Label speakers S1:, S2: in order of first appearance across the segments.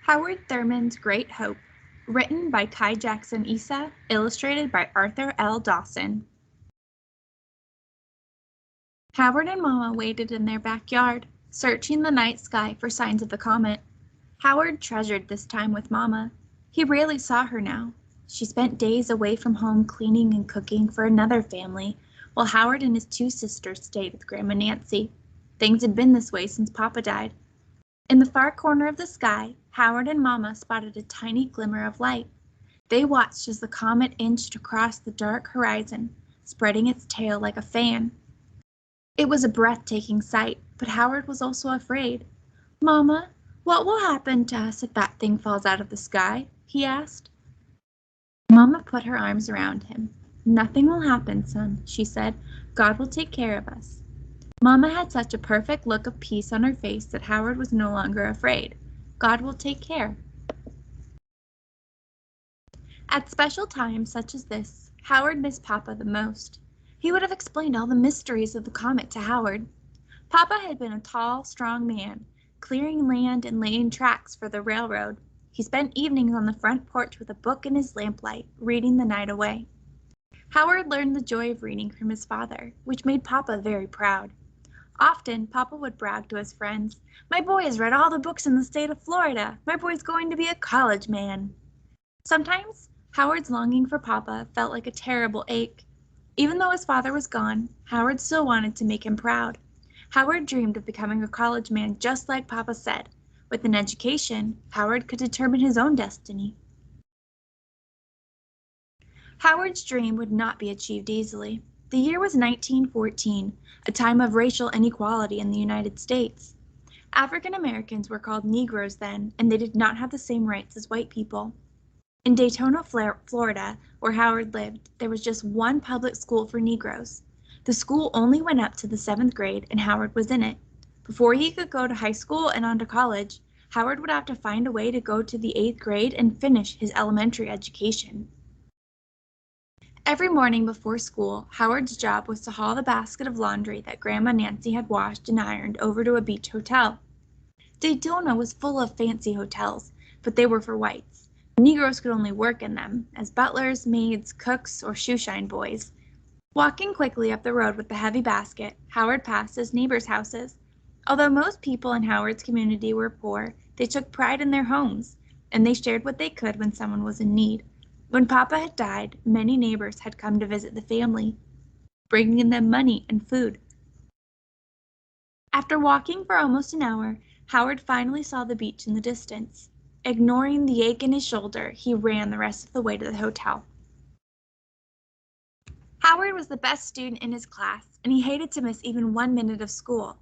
S1: Howard Thurman's Great Hope, written by Ty Jackson Issa, illustrated by Arthur L. Dawson. Howard and Mama waited in their backyard, searching the night sky for signs of the comet. Howard treasured this time with Mama. He rarely saw her now. She spent days away from home cleaning and cooking for another family, while Howard and his two sisters stayed with Grandma Nancy. Things had been this way since Papa died. In the far corner of the sky, Howard and Mama spotted a tiny glimmer of light. They watched as the comet inched across the dark horizon, spreading its tail like a fan. It was a breathtaking sight, but Howard was also afraid. "Mama, what will happen to us if that thing falls out of the sky?" he asked. Mama put her arms around him. "Nothing will happen, son," she said. "God will take care of us." Mama had such a perfect look of peace on her face that Howard was no longer afraid. God will take care. At special times such as this, Howard missed Papa the most. He would have explained all the mysteries of the comet to Howard. Papa had been a tall, strong man, clearing land and laying tracks for the railroad. He spent evenings on the front porch with a book in his lamplight, reading the night away. Howard learned the joy of reading from his father, which made Papa very proud. Often, Papa would brag to his friends, "My boy has read all the books in the state of Florida. My boy's going to be a college man." Sometimes, Howard's longing for Papa felt like a terrible ache. Even though his father was gone, Howard still wanted to make him proud. Howard dreamed of becoming a college man just like Papa said. With an education, Howard could determine his own destiny. Howard's dream would not be achieved easily. The year was 1914, a time of racial inequality in the United States. African Americans were called Negroes then, and they did not have the same rights as white people. In Daytona, Florida, where Howard lived, there was just one public school for Negroes. The school only went up to the 7th grade, and Howard was in it. Before he could go to high school and on to college, Howard would have to find a way to go to the 8th grade and finish his elementary education. Every morning before school, Howard's job was to haul the basket of laundry that Grandma Nancy had washed and ironed over to a beach hotel. Daytona was full of fancy hotels, but they were for whites. Negroes could only work in them, as butlers, maids, cooks, or shoeshine boys. Walking quickly up the road with the heavy basket, Howard passed his neighbors' houses. Although most people in Howard's community were poor, they took pride in their homes, and they shared what they could when someone was in need. When Papa had died, many neighbors had come to visit the family, bringing them money and food. After walking for almost an hour, Howard finally saw the beach in the distance. Ignoring the ache in his shoulder, he ran the rest of the way to the hotel. Howard was the best student in his class, and he hated to miss even 1 minute of school.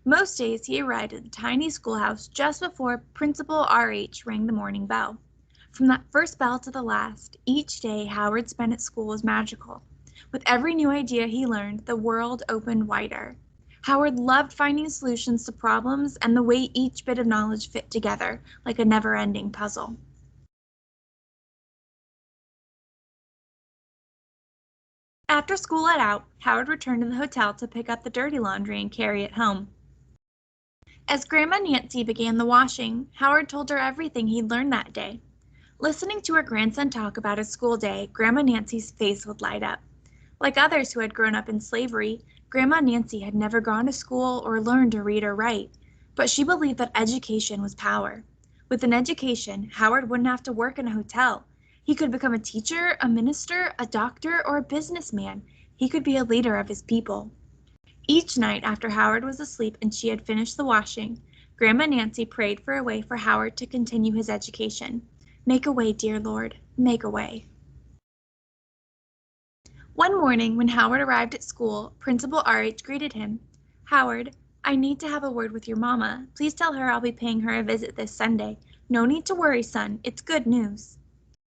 S1: Most days he arrived at the tiny schoolhouse just before Principal R.H. rang the morning bell. From that first bell to the last, each day Howard spent at school was magical. With every new idea he learned, the world opened wider. Howard loved finding solutions to problems and the way each bit of knowledge fit together, like a never-ending puzzle. After school let out, Howard returned to the hotel to pick up the dirty laundry and carry it home. As Grandma Nancy began the washing, Howard told her everything he'd learned that day. Listening to her grandson talk about his school day, Grandma Nancy's face would light up. Like others who had grown up in slavery, Grandma Nancy had never gone to school or learned to read or write, but she believed that education was power. With an education, Howard wouldn't have to work in a hotel. He could become a teacher, a minister, a doctor, or a businessman. He could be a leader of his people. Each night after Howard was asleep and she had finished the washing, Grandma Nancy prayed for a way for Howard to continue his education. "Make a way, dear Lord, make a way." One morning when Howard arrived at school, Principal R.H. greeted him. "Howard, I need to have a word with your mama. Please tell her I'll be paying her a visit this Sunday. No need to worry, son. It's good news."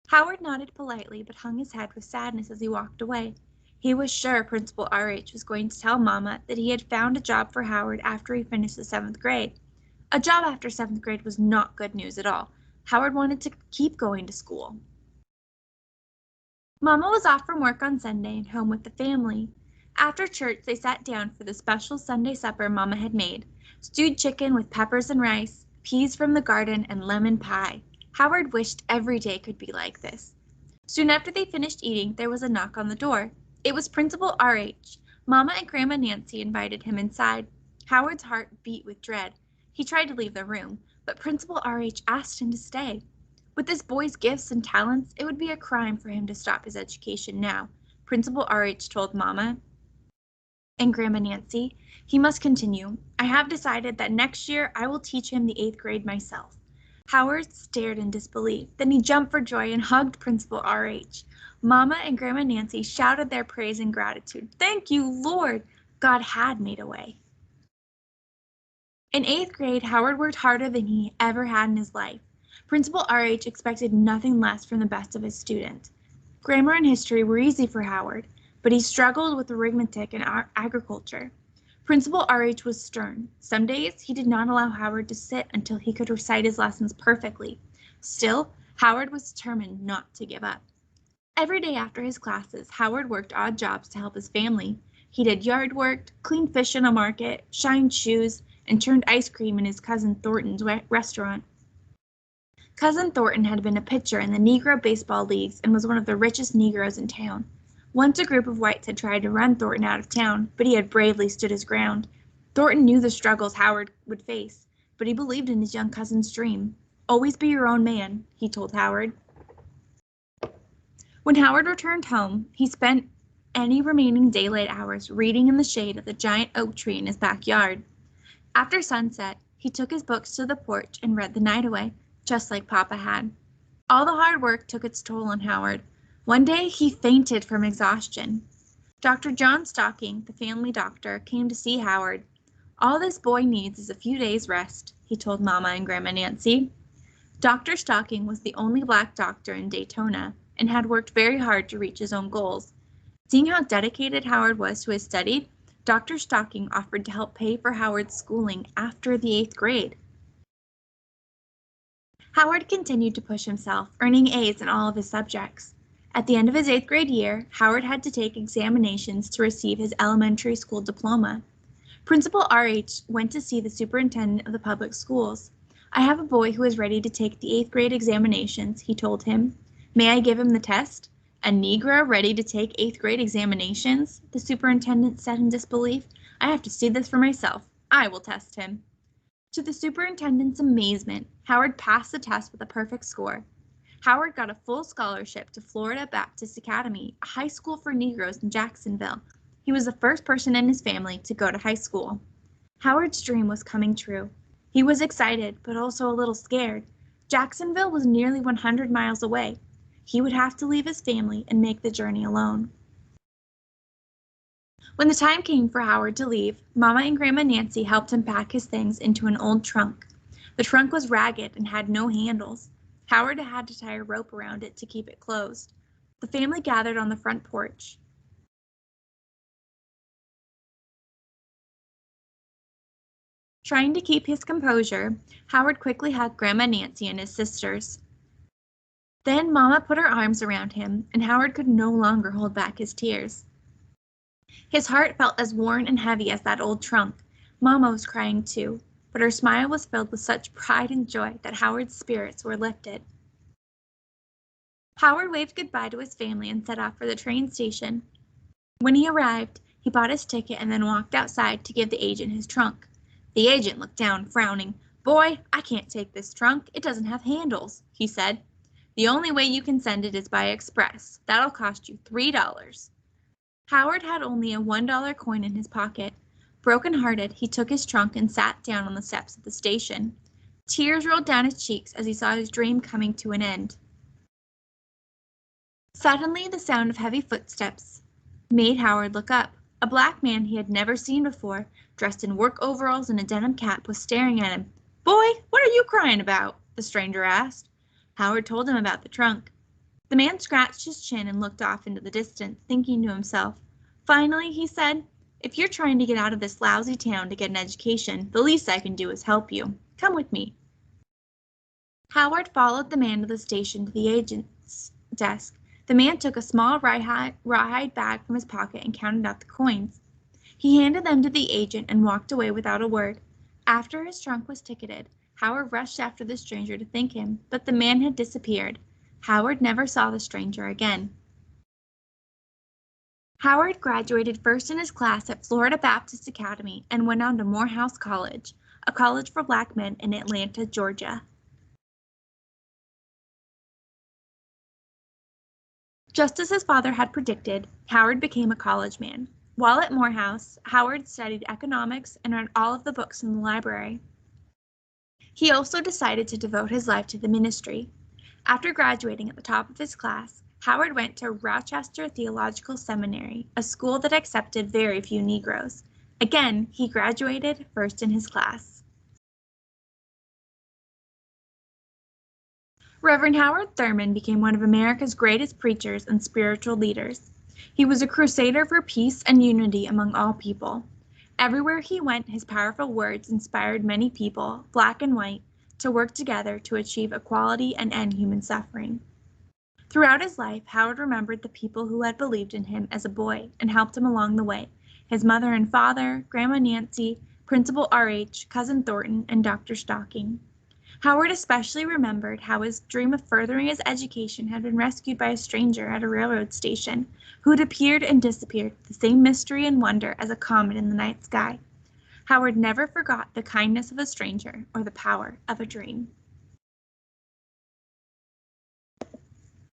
S1: Howard nodded politely but hung his head with sadness as he walked away. He was sure Principal R.H. was going to tell Mama that he had found a job for Howard after he finished the 7th grade. A job after 7th grade was not good news at all. Howard wanted to keep going to school. Mama was off from work on Sunday and home with the family. After church, they sat down for the special Sunday supper Mama had made: stewed chicken with peppers and rice, peas from the garden, and lemon pie. Howard wished every day could be like this. Soon after they finished eating, there was a knock on the door. It was Principal R.H. Mama and Grandma Nancy invited him inside. Howard's heart beat with dread. He tried to leave the room, but Principal R.H. asked him to stay. With this boy's gifts and talents, it would be a crime for him to stop his education now. Principal R.H. told Mama and Grandma Nancy, he must continue. I have decided that next year I will teach him the 8th grade myself. Howard stared in disbelief. Then he jumped for joy and hugged Principal R.H. Mama and Grandma Nancy shouted their praise and gratitude. Thank you, Lord! God had made a way. In 8th grade, Howard worked harder than he ever had in his life. Principal R.H. expected nothing less from the best of his student. Grammar and history were easy for Howard, but he struggled with arithmetic and agriculture. Principal R.H. was stern. Some days he did not allow Howard to sit until he could recite his lessons perfectly. Still, Howard was determined not to give up. Every day after his classes, Howard worked odd jobs to help his family. He did yard work, cleaned fish in a market, shined shoes, and turned ice cream in his cousin Thornton's restaurant. Cousin Thornton had been a pitcher in the Negro baseball leagues and was one of the richest Negroes in town. Once a group of whites had tried to run Thornton out of town, but he had bravely stood his ground. Thornton knew the struggles Howard would face, but he believed in his young cousin's dream. Always be your own man, he told Howard. When Howard returned home, he spent any remaining daylight hours reading in the shade of the giant oak tree in his backyard. After sunset, he took his books to the porch and read the night away, just like Papa had. All the hard work took its toll on Howard. One day he fainted from exhaustion. Dr. John Stocking, the family doctor, came to see Howard. All this boy needs is a few days' rest, he told Mama and Grandma Nancy. Dr. Stocking was the only black doctor in Daytona and had worked very hard to reach his own goals. Seeing how dedicated Howard was to his study, Dr. Stocking offered to help pay for Howard's schooling after the 8th grade. Howard continued to push himself, earning A's in all of his subjects. At the end of his 8th grade year, Howard had to take examinations to receive his elementary school diploma. Principal R.H. went to see the superintendent of the public schools. I have a boy who is ready to take the 8th grade examinations, he told him. May I give him the test? A Negro ready to take 8th grade examinations? The superintendent said in disbelief. I have to see this for myself. I will test him. To the superintendent's amazement, Howard passed the test with a perfect score. Howard got a full scholarship to Florida Baptist Academy, a high school for Negroes in Jacksonville. He was the first person in his family to go to high school. Howard's dream was coming true. He was excited, but also a little scared. Jacksonville was nearly 100 miles away. He would have to leave his family and make the journey alone. When the time came for Howard to leave, Mama and Grandma Nancy helped him pack his things into an old trunk. The trunk was ragged and had no handles. Howard had to tie a rope around it to keep it closed. The family gathered on the front porch. Trying to keep his composure, Howard quickly hugged Grandma Nancy and his sisters. Then Mama put her arms around him, and Howard could no longer hold back his tears. His heart felt as worn and heavy as that old trunk. Mama was crying too, but her smile was filled with such pride and joy that Howard's spirits were lifted. Howard waved goodbye to his family and set off for the train station. When he arrived, he bought his ticket and then walked outside to give the agent his trunk. The agent looked down, frowning. Boy, I can't take this trunk. It doesn't have handles, he said. The only way you can send it is by express. That'll cost you $3. Howard had only a $1 coin in his pocket. Broken-hearted, he took his trunk and sat down on the steps of the station. Tears rolled down his cheeks as he saw his dream coming to an end. Suddenly, the sound of heavy footsteps made Howard look up. A black man he had never seen before, dressed in work overalls and a denim cap, was staring at him. Boy, what are you crying about? The stranger asked. Howard told him about the trunk. The man scratched his chin and looked off into the distance, thinking to himself. Finally, he said, if you're trying to get out of this lousy town to get an education, the least I can do is help you. Come with me. Howard followed the man to the station to the agent's desk. The man took a small rawhide bag from his pocket and counted out the coins. He handed them to the agent and walked away without a word. After his trunk was ticketed, Howard rushed after the stranger to thank him, but the man had disappeared. Howard never saw the stranger again. Howard graduated first in his class at Florida Baptist Academy and went on to Morehouse College, a college for black men in Atlanta, Georgia. Just as his father had predicted, Howard became a college man. While at Morehouse, Howard studied economics and read all of the books in the library. He also decided to devote his life to the ministry. After graduating at the top of his class, Howard went to Rochester Theological Seminary, a school that accepted very few Negroes. Again, he graduated first in his class. Reverend Howard Thurman became one of America's greatest preachers and spiritual leaders. He was a crusader for peace and unity among all people. Everywhere he went, his powerful words inspired many people, black and white, to work together to achieve equality and end human suffering. Throughout his life, Howard remembered the people who had believed in him as a boy and helped him along the way: his mother and father, Grandma Nancy, Principal R.H., Cousin Thornton, and Dr. Stocking. Howard especially remembered how his dream of furthering his education had been rescued by a stranger at a railroad station who had appeared and disappeared with the same mystery and wonder as a comet in the night sky. Howard never forgot the kindness of a stranger or the power of a dream.